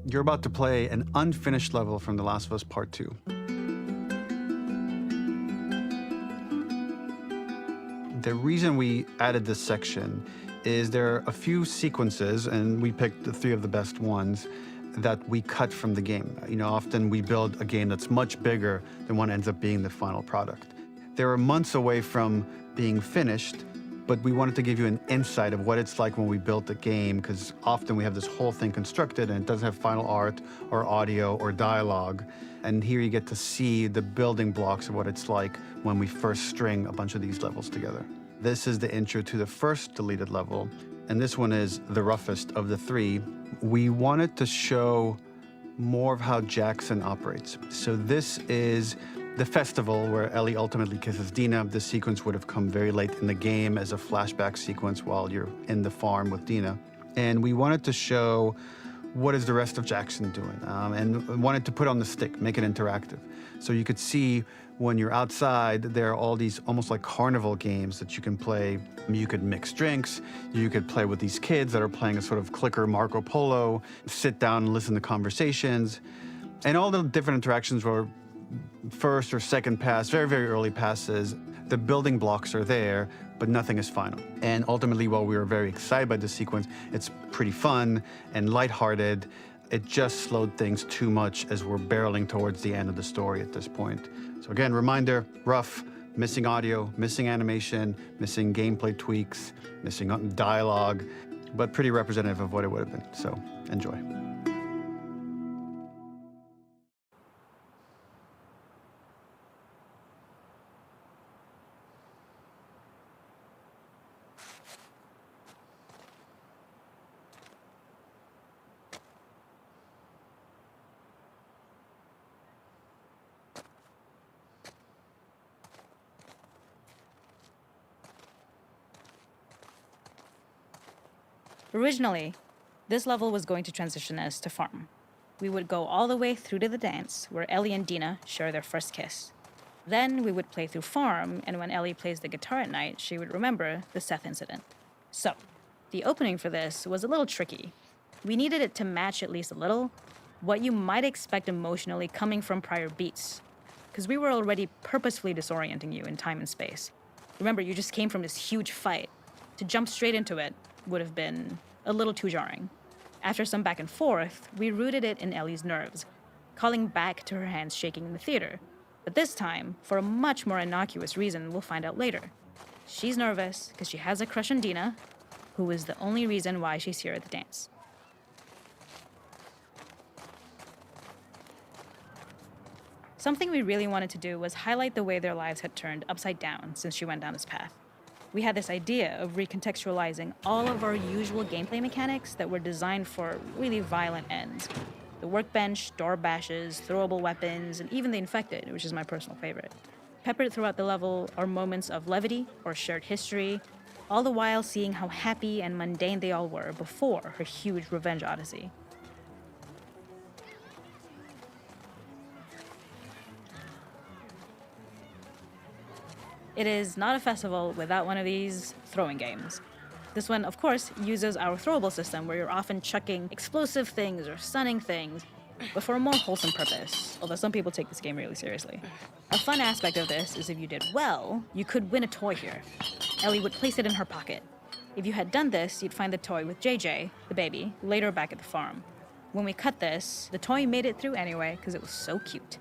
You're about to play an unfinished level from The Last of Us Part 2. The reason we added this section is there are a few sequences, and we picked the 3 of the best ones, that we cut from the game. You know, often we build a game that's much bigger than what ends up being the final product. They were months away from being finished, but we wanted to give you an insight of what it's like when we built a game, because often we have this whole thing constructed and it doesn't have final art or audio or dialogue. And here you get to see the building blocks of what it's like when we first string a bunch of these levels together. This is the intro to the first deleted level, and this one is the roughest of the 3. We wanted to show more of how Jackson operates. So this is the festival where Ellie ultimately kisses Dina. This sequence would have come very late in the game as a flashback sequence while you're in the farm with Dina. And we wanted to show what is the rest of Jackson doing, and wanted to put on the stick, make it interactive. So you could see when you're outside, there are all these almost like carnival games that you can play. You could mix drinks, you could play with these kids that are playing a sort of clicker Marco Polo, sit down and listen to conversations. And all the different interactions were first or second pass, very, very early passes. The building blocks are there, but nothing is final. And ultimately, while we were very excited by this sequence, it's pretty fun and lighthearted. It just slowed things too much as we're barreling towards the end of the story at this point. So again, reminder, rough, missing audio, missing animation, missing gameplay tweaks, missing dialogue, but pretty representative of what it would have been. So enjoy. Originally, this level was going to transition us to farm. We would go all the way through to the dance, where Ellie and Dina share their first kiss. Then we would play through farm, and when Ellie plays the guitar at night, she would remember the Seth incident. So, the opening for this was a little tricky. We needed it to match at least a little what you might expect emotionally coming from prior beats, because we were already purposefully disorienting you in time and space. Remember, you just came from this huge fight. To jump straight into it would have been a little too jarring. After some back and forth, we rooted it in Ellie's nerves, calling back to her hands shaking in the theater. But this time, for a much more innocuous reason we'll find out later. She's nervous because she has a crush on Dina, who is the only reason why she's here at the dance. Something we really wanted to do was highlight the way their lives had turned upside down since she went down this path. We had this idea of recontextualizing all of our usual gameplay mechanics that were designed for really violent ends. The workbench, door bashes, throwable weapons, and even the infected, which is my personal favorite. Peppered throughout the level are moments of levity or shared history, all the while seeing how happy and mundane they all were before her huge revenge odyssey. It is not a festival without one of these throwing games. This one, of course, uses our throwable system where you're often chucking explosive things or stunning things, but for a more wholesome purpose, although some people take this game really seriously. A fun aspect of this is if you did well, you could win a toy here. Ellie would place it in her pocket. If you had done this, you'd find the toy with JJ, the baby, later back at the farm. When we cut this, the toy made it through anyway because it was so cute.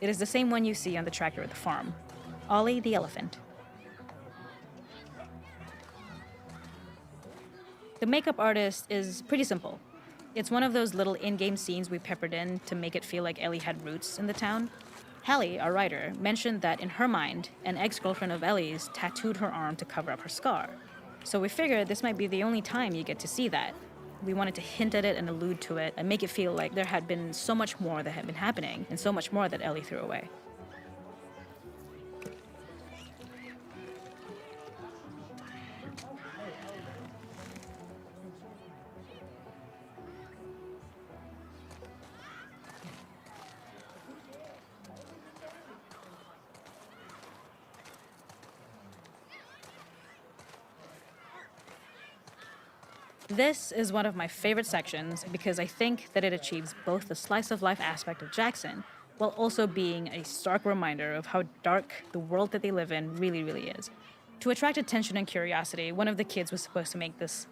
It is the same one you see on the tractor at the farm. Ollie the elephant. The makeup artist is pretty simple. It's one of those little in-game scenes we peppered in to make it feel like Ellie had roots in the town. Hallie, our writer, mentioned that in her mind, an ex-girlfriend of Ellie's tattooed her arm to cover up her scar. So we figured this might be the only time you get to see that. We wanted to hint at it and allude to it and make it feel like there had been so much more that had been happening and so much more that Ellie threw away. This is one of my favorite sections because I think that it achieves both the slice of life aspect of Jackson while also being a stark reminder of how dark the world that they live in really is. To attract attention and curiosity, one of the kids was supposed to make this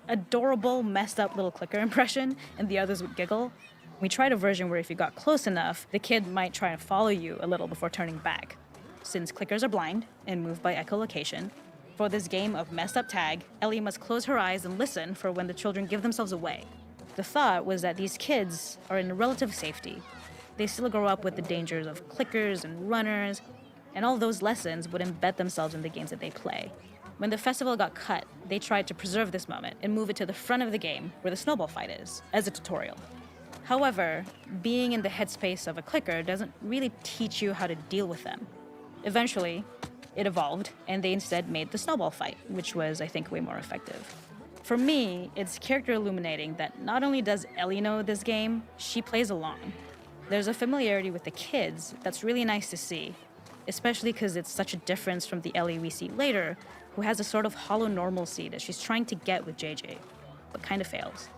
adorable, messed up little clicker impression, and the others would giggle. We tried a version where if you got close enough, the kid might try and follow you a little before turning back. Since clickers are blind and move by echolocation, for this game of messed up tag, Ellie must close her eyes and listen for when the children give themselves away. The thought was that these kids are in relative safety. They still grow up with the dangers of clickers and runners, and all those lessons would embed themselves in the games that they play. When the festival got cut, they tried to preserve this moment and move it to the front of the game where the snowball fight is, as a tutorial. However, being in the headspace of a clicker doesn't really teach you how to deal with them. Eventually, it evolved, and they instead made the snowball fight, which was, I think, way more effective. For me, it's character illuminating that not only does Ellie know this game, she plays along. There's a familiarity with the kids that's really nice to see, especially because it's such a difference from the Ellie we see later, who has a sort of hollow normalcy that she's trying to get with JJ, but kind of fails.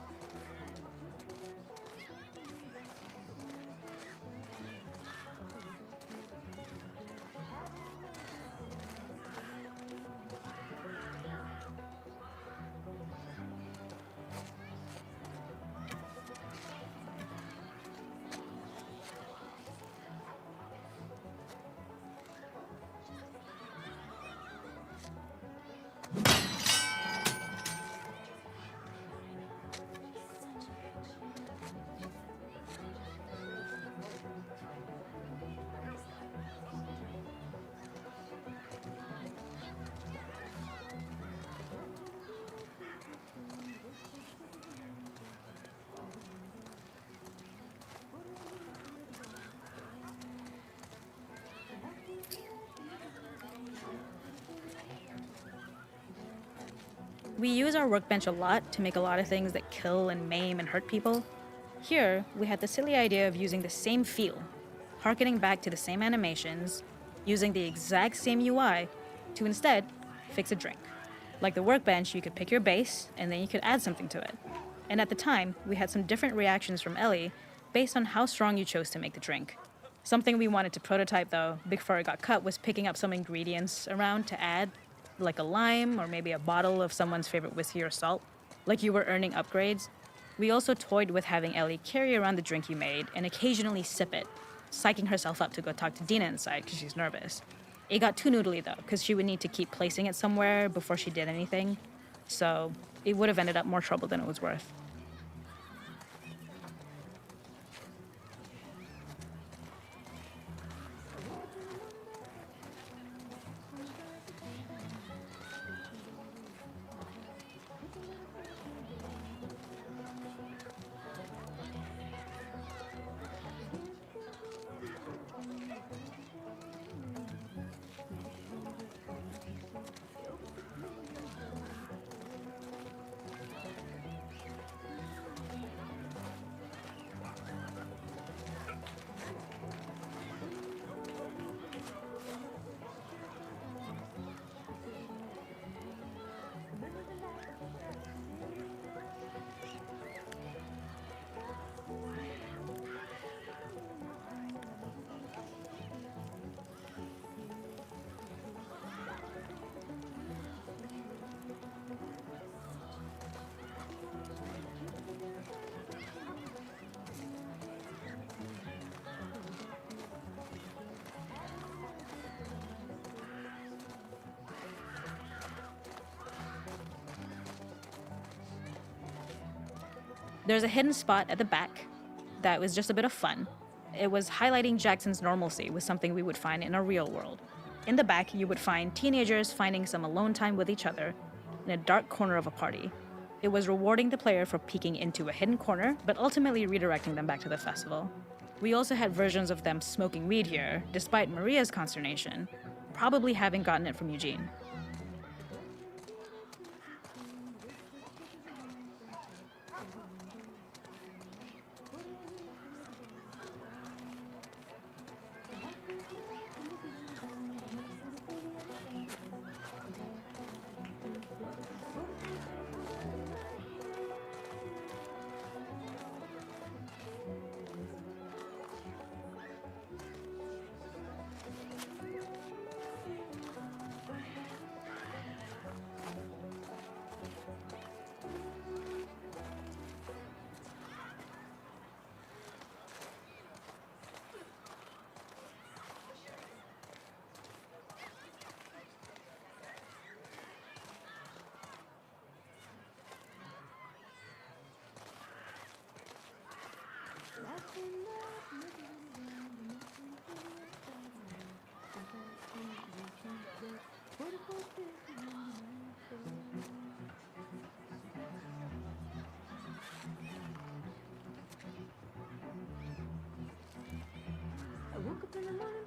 We use our workbench a lot to make a lot of things that kill and maim and hurt people. Here, we had the silly idea of using the same feel, harkening back to the same animations, using the exact same UI to instead fix a drink. Like the workbench, you could pick your base and then you could add something to it. And at the time, we had some different reactions from Ellie based on how strong you chose to make the drink. Something we wanted to prototype though, before it got cut, was picking up some ingredients around to add, like a lime or maybe a bottle of someone's favorite whiskey or salt, like you were earning upgrades. We also toyed with having Ellie carry around the drink you made and occasionally sip it, psyching herself up to go talk to Dina inside because she's nervous. It got too noodly though, because she would need to keep placing it somewhere before she did anything, so it would have ended up more trouble than it was worth. There's a hidden spot at the back that was just a bit of fun. It was highlighting Jackson's normalcy with something we would find in a real world. In the back, you would find teenagers finding some alone time with each other in a dark corner of a party. It was rewarding the player for peeking into a hidden corner, but ultimately redirecting them back to the festival. We also had versions of them smoking weed here, despite Maria's consternation, probably having gotten it from Eugene. up in the morning.